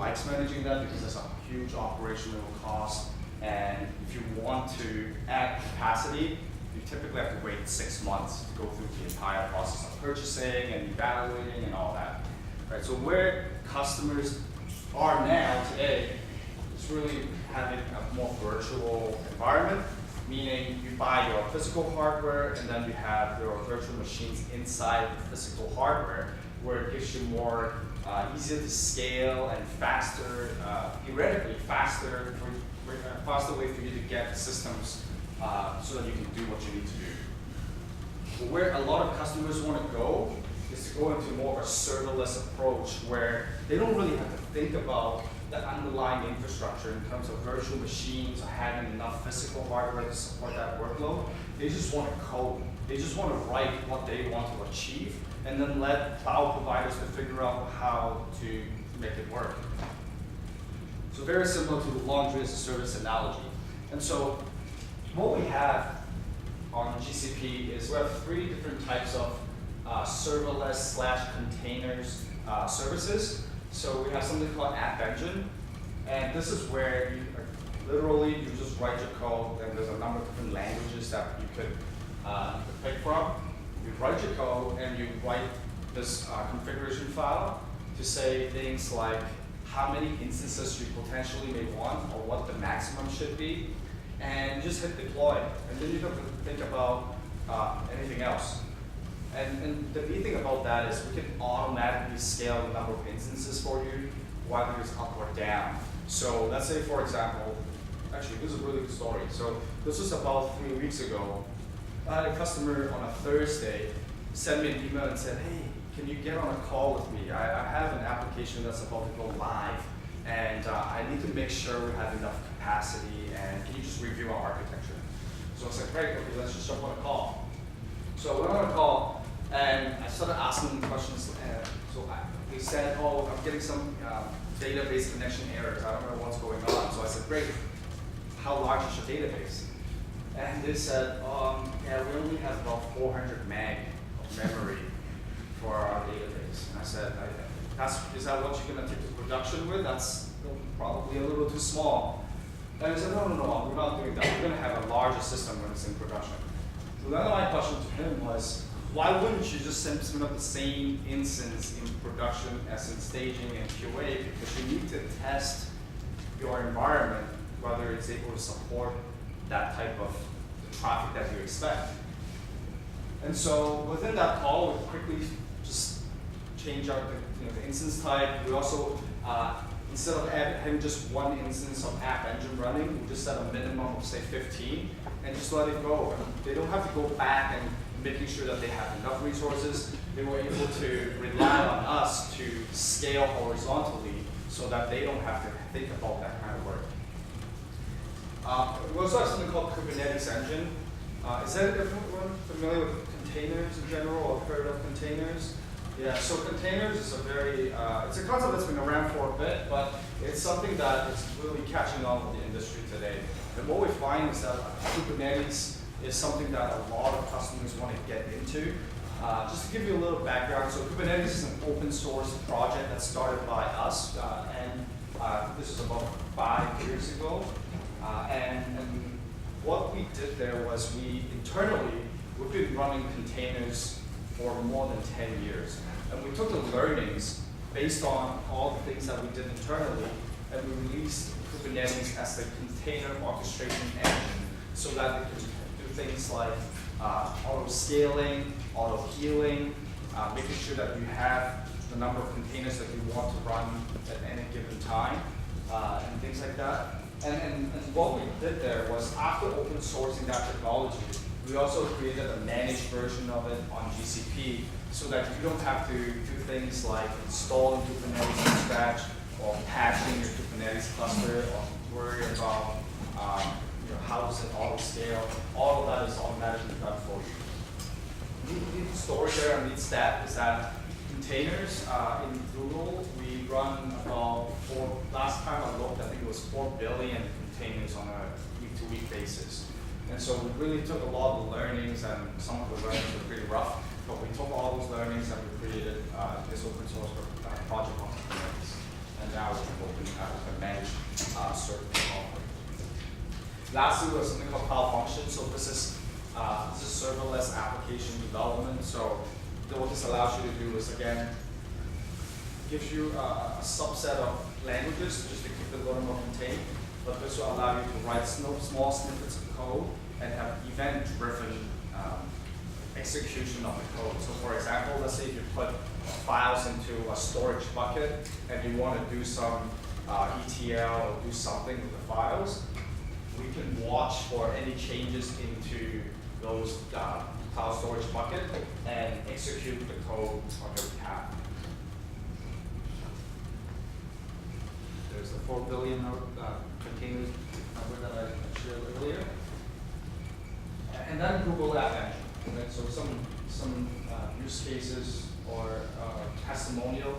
likes managing that because there's a huge operational cost. And if you want to add capacity, you typically have to wait 6 months to go through the entire process of purchasing and evaluating and all that. Right? So where customers are now today is really having a more virtual environment, meaning you buy your physical hardware and then you have your virtual machines inside the physical hardware, where it gives you more easier to scale and faster, theoretically faster way for you to get systems so that you can do what you need to do. But where a lot of customers want to go is to go into more of a serverless approach where they don't really have to think about the underlying infrastructure in terms of virtual machines or having enough physical hardware to support that workload. They just want to code. They just want to write what they want to achieve and then let cloud providers to figure out how to make it work. So very similar to the laundry as a service analogy. And so what we have on GCP is we have 3 different types of serverless / containers services. So we have something called App Engine, and this is where you literally you just write your code, and there's a number of different languages that you could pick from. You write your code, and you write this configuration file to say things like how many instances you potentially may want, or what the maximum should be, and just hit deploy. And then you don't have to think about anything else. And the neat thing about that is we can automatically scale the number of instances for you, whether it's up or down. So let's say, for example, actually this is a really good story. So this was about 3 weeks ago. I had a customer on a Thursday send me an email and said, hey, can you get on a call with me? I have an application that's about to go live, and I need to make sure we have enough capacity, and can you just review our architecture? So I said, great, okay, let's just jump on a call. So I went on a call, and I started asking them questions. They said, oh, I'm getting some database connection errors. I don't know what's going on. So I said, great, how large is your database? And they said, yeah, we only have about 400 meg of memory for our database. And I said, is that what you're going to take to production with? That's probably a little too small. And I said, no, we're not doing that. We're going to have a larger system when it's in production. So then my question to him was, why wouldn't you just spin up the same instance in production as in staging and QA? Because you need to test your environment, whether it's able to support that type of traffic that you expect. And so within that call, we quickly just change out the instance type. We also, instead of having just one instance of App Engine running, we just set a minimum of, say, 15, and just let it go. And they don't have to go back and making sure that they have enough resources. They were able to rely on us to scale horizontally so that they don't have to think about that kind of work. We also have something called Kubernetes Engine. Is everyone familiar with containers in general, or heard of containers? Yeah, so containers is a very, it's a concept that's been around for a bit, but it's something that is really catching on with the industry today. And what we find is that Kubernetes is something that a lot of customers want to get into. Just to give you a little background, so Kubernetes is an open source project that started by us, and this is about 5 years ago. And what we did there was we've been running containers for more than 10 years. And we took the learnings based on all the things that we did internally, and we released Kubernetes as the container orchestration engine so that it could do things like auto-scaling, auto-healing, making sure that you have the number of containers that you want to run at any given time, and things like that. And what we did there was, after open sourcing that technology, we also created a managed version of it on GCP so that you don't have to do things like installing Kubernetes from scratch, or patching your Kubernetes cluster, or worry about how does it auto-scale. All of that is automatically done for you. The story there on each stat is that containers in Google, we run about last time I looked, I think it was 4 billion containers on a week-to-week basis. And so we really took a lot of the learnings, and some of the learnings were pretty rough, but we took all those learnings and we created this open source project on Kubernetes. and now we can manage certain offering. Lastly, we have something called cloud functions. So this is serverless application development. So what this allows you to do is, again, gives you a subset of languages just to keep it a little more contained, but this will allow you to write small snippets of code and have event-driven execution of the code. So for example, let's say if you put files into a storage bucket and you want to do some ETL or do something with the files, we can watch for any changes into those cloud storage bucket and execute the code on your behalf. There's the 4 billion containers number that I shared earlier. And then Google App Engine. Right? So some use cases or testimonial.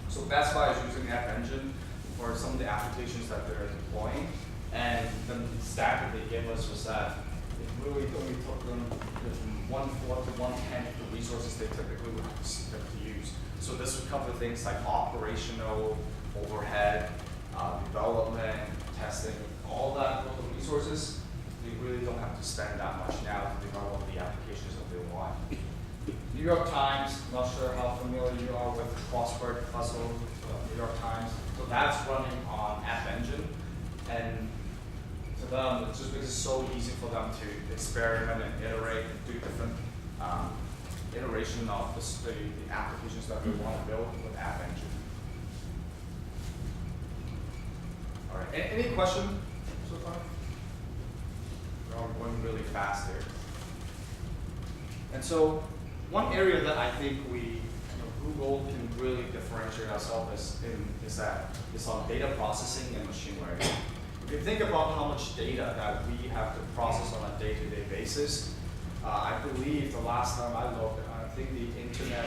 So Best Buy is using App Engine for some of the applications that they're deploying. And the stat that they gave us was that it really only took them from 1/4 to 1/10 of the resources they typically would have to use. So this would cover things like operational, overhead, development, testing, all that local resources. They really don't have to spend that much now to develop the applications that they want. New York Times, not sure how familiar you are with crossword puzzle, New York Times. So that's running on App Engine. And to them, it's just because it's so easy for them to experiment and iterate and do different iteration of the applications that we want to build with App Engine. All right, any question so far? We're going really fast here. And so one area that I think Google can really differentiate ourselves is on data processing and machine learning. If you think about how much data that we have to process on a day-to-day basis, I believe the last time I looked, I think the internet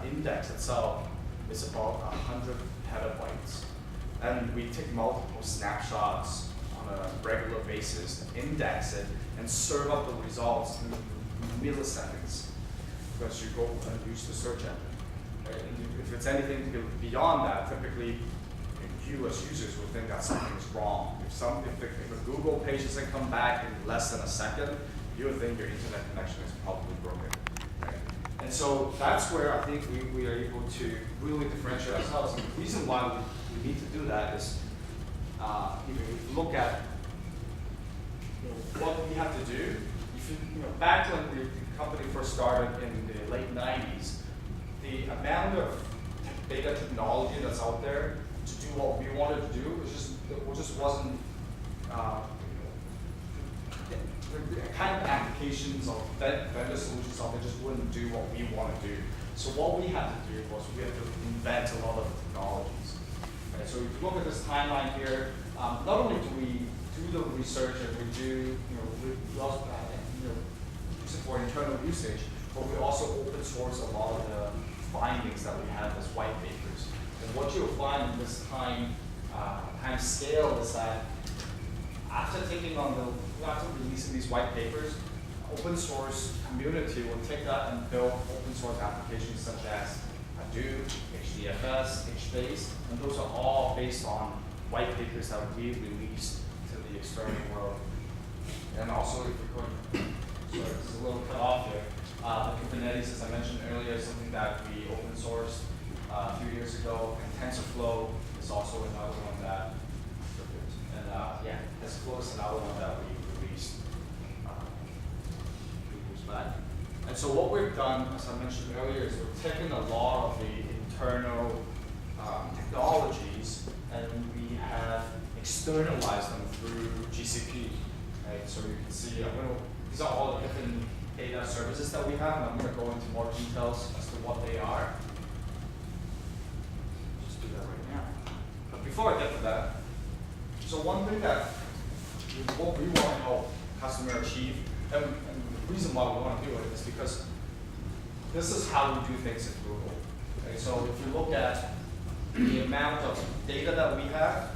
index itself is about 100 petabytes. And we take multiple snapshots on a regular basis, index it, and serve up the results in milliseconds because you go and use the search engine. Right? And if it's anything beyond that, typically you as users will think that something is wrong. If a Google page doesn't come back in less than a second, you would think your internet connection is probably broken. Right? And so that's where I think we are able to really differentiate ourselves. And the reason why we need to do that is if you look at what we have to do. If back when the company first started in the late 90s, the amount of data technology that's out there to do what we wanted to do just wasn't the kind of applications or vendor solutions out there just wouldn't do what we want to do. So what we had to do was we had to invent a lot of technologies. Right? So if you look at this timeline here, not only do we do the research and we do we also use it for internal usage, but we also open source a lot of the findings that we have as white papers. And what you'll find in this time scale is that after releasing these white papers, open source community will take that and build open source applications such as Hadoop, HDFS, HBase, and those are all based on white papers that we released to the external world. And also, if we're going, sorry, this is a little cut off here. The Kubernetes, as I mentioned earlier, is something that we open sourced a few years ago, and TensorFlow is also another one that, TensorFlow is another one that we released a few years back. And so what we've done, as I mentioned earlier, is we've taken a lot of the internal technologies and we have externalized them through GCP. Right? So you can see, these are all the different data services that we have, and I'm going to go into more details as to what they are. Just do that right now. But before I get to that, so one thing that what we want to help customer achieve, and the reason why we want to do it is because this is how we do things at Google. Okay? So if you look at the amount of data that we have,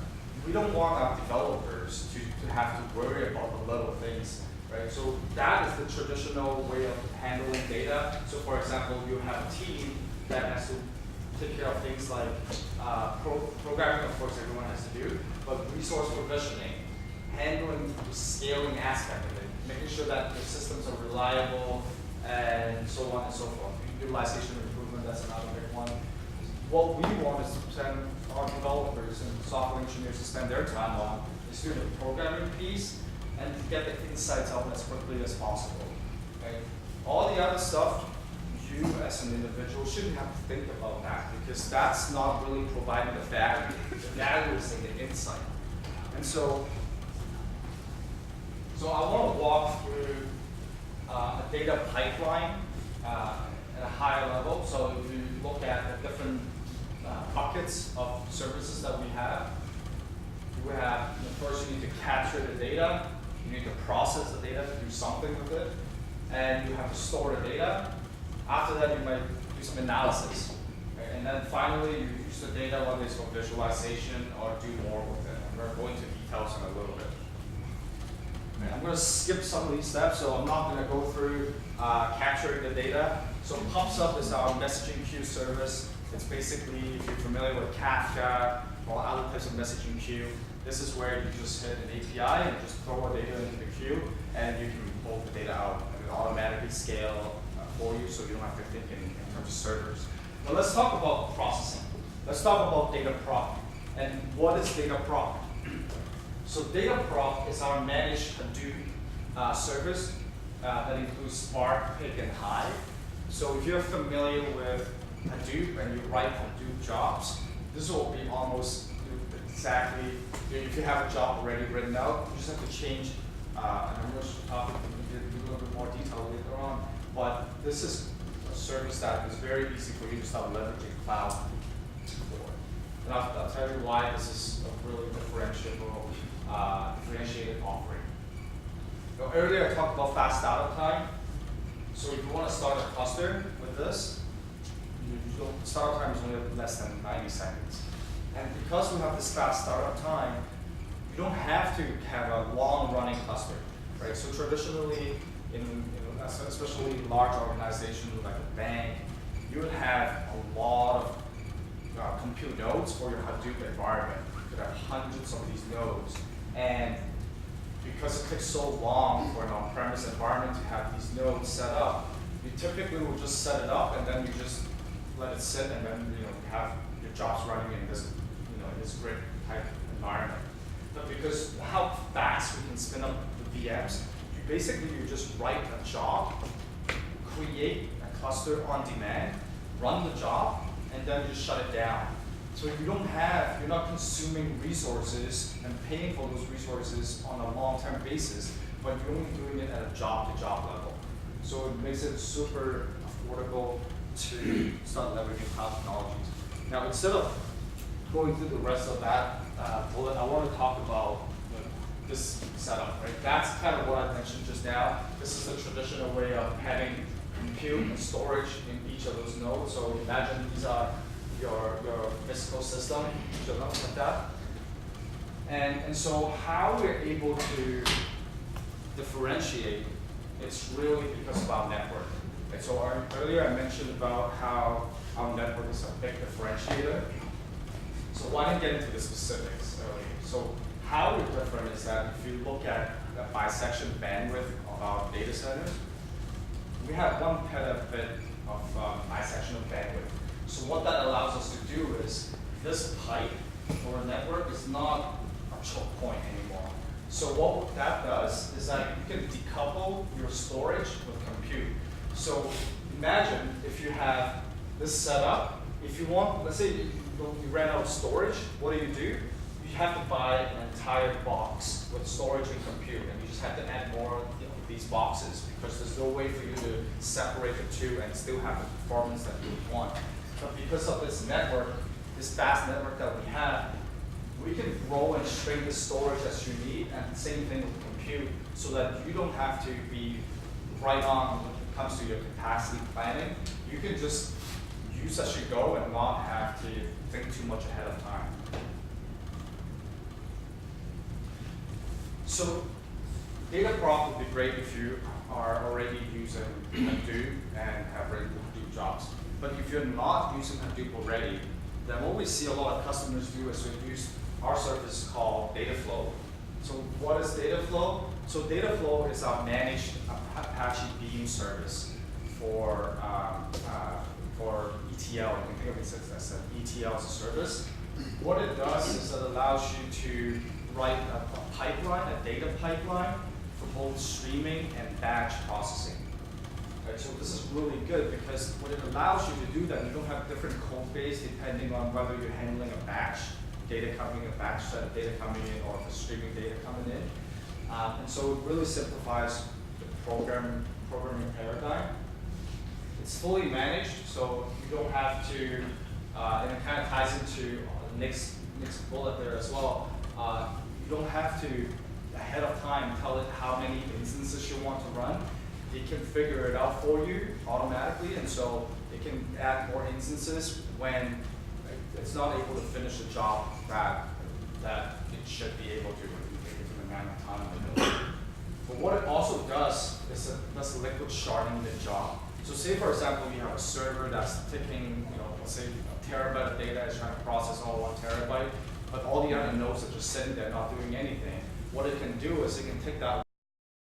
we don't want our developers to have to worry about the little things. Right? So that is the traditional way of handling data. So for example, you have a team that has to take care of things like programming, of course, everyone has to do, but resource provisioning, handling the scaling aspect of it, making sure that the systems are reliable, and so on and so forth. Utilization improvement, that's another big one. What we want is to send our developers and software engineers to spend their time on is doing the programming piece and to get the insights out as quickly as possible. Okay? All the other stuff, you as an individual shouldn't have to think about that because that's not really providing the value. The value is in the insight. And so I want to walk through a data pipeline at a higher level. So if you look at the different buckets of services that we have, first you need to capture the data, you need to process the data to do something with it, and you have to store the data. After that, you might do some analysis. Okay? And then finally, you use the data, whether it's for visualization or do more with it. And we're going into details in a little bit. Okay, I'm going to skip some of these steps, so I'm not going to go through capturing the data. So PubSub is our messaging queue service. It's basically, if you're familiar with Kafka or other types of messaging queue, this is where you just hit an API and just throw a data into the queue, and you can pull the data out and it automatically scale for you, so you don't have to think in terms of servers. But let's talk about processing. Let's talk about data prop. And what is data prop? So data prop is our managed Hadoop service that includes Spark, Pig, and Hive. So if you're familiar with Hadoop and you write Hadoop jobs, this will be almost exactly, if you have a job already written out, you just have to change, and I'm going to talk a little bit more detail later on, but this is a service that is very easy for you to start leveraging cloud for. And I'll tell you why this is a really differentiated offering. Now, earlier I talked about fast startup time. So if you want to start a cluster with this, startup time is only less than 90 seconds. And because we have this fast startup time, you don't have to have a long-running cluster, right? So traditionally, especially large organizations like a bank, you would have a lot of compute nodes for your Hadoop environment. You could have hundreds of these nodes. And because it takes so long for an on-premise environment to have these nodes set up, you typically will just set it up and then you just let it sit and then you have your jobs running in this this grid type environment. But because how fast we can spin up the VMs, you just write a job, create a cluster on demand, run the job, and then you just shut it down. So you're not consuming resources and paying for those resources on a long-term basis, but you're only doing it at a job-to-job level. So it makes it super affordable to start leveraging cloud technologies. Now, instead of going through the rest of that bullet, I want to talk about this setup, right? That's kind of what I mentioned just now. This is the traditional way of having compute and storage in each of those nodes. So imagine these are your physical system, something like that. And so how we're able to differentiate, it's really because of our network. And so earlier I mentioned about how our network is a big differentiator. So why don't I get into the specifics earlier? So how we're different is that if you look at the bisection bandwidth of our data centers, we have 1 petabit of bisectional bandwidth. So what that allows us to do is this pipe for a network is not a choke point anymore. So what that does is that you can decouple your storage with compute. So imagine if you have this set up, if you want, let's say you ran out of storage, what do? You have to buy an entire box with storage and compute, and you just have to add more of these boxes because there's no way for you to separate the two and still have the performance that you want. But because of this network, this vast network that we have, we can grow and shrink the storage as you need, and the same thing with compute, so that you don't have to be right on when it comes to your capacity planning. You can just use as you go and not have to think too much ahead of time. So data prop would be great if you are already using Hadoop and have written Hadoop jobs. But if you're not using Hadoop already, then what we see a lot of customers do is we use our service called data flow. So what is data flow? So data flow is our managed Apache Beam service for ETL. You can think of it as an ETL as a service. What it does is it allows you to write a pipeline, a data pipeline, for both streaming and batch processing. Right, so this is really good because what it allows you to do that, you don't have different code base depending on whether you're handling a batch data coming, a batch set of data coming in, or the streaming data coming in. And so it really simplifies the programming paradigm. It's fully managed, so you don't have to, and it kind of ties into the next bullet there as well. You don't have to, ahead of time, tell it how many instances you want to run. It can figure it out for you automatically, and so it can add more instances when it's not able to finish the job that it should be able to in the amount of time in the build. But what it also does is it does liquid sharding the job. So say, for example, you have a server that's taking, let's say a terabyte of data is trying to process all 1 terabyte, but all the other nodes are just sitting there not doing anything. What it can do is it can take that